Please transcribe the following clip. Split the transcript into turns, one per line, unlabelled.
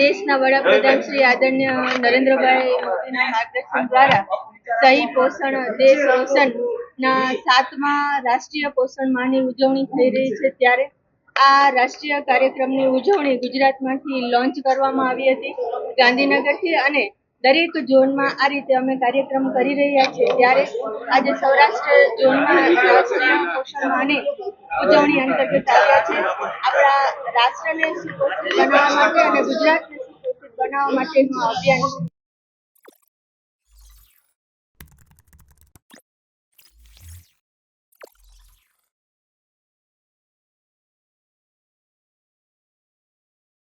દેશના વડાપ્રધાન શ્રી આદરણીય નરેન્દ્રભાઈ મોદીના માર્ગદર્શન દ્વારા સહી પોષણ દેશ રોશનના 7મા રાષ્ટ્રીય પોષણ માહની ઉજવણી થઈ રહી છે, ત્યારે આ રાષ્ટ્રીય કાર્યક્રમની ઉજવણી ગુજરાતમાંથી લોન્ચ કરવામાં આવી હતી ગાંધીનગરથી, અને દરેક ઝોનમાં આ રીતે અમે કાર્યક્રમ કરી રહ્યા છીએ। ત્યારે આજે સૌરાષ્ટ્ર ઝોનમાં રાષ્ટ્રીય પોષણ માહની ઉજવણી અંતર્ગત આવ્યા છે। આપણા રાષ્ટ્રને સુપોષિત બનાવવા માટે અને ગુજરાતને સુપોષિત બનાવવા માટેનું અભિયાન છે।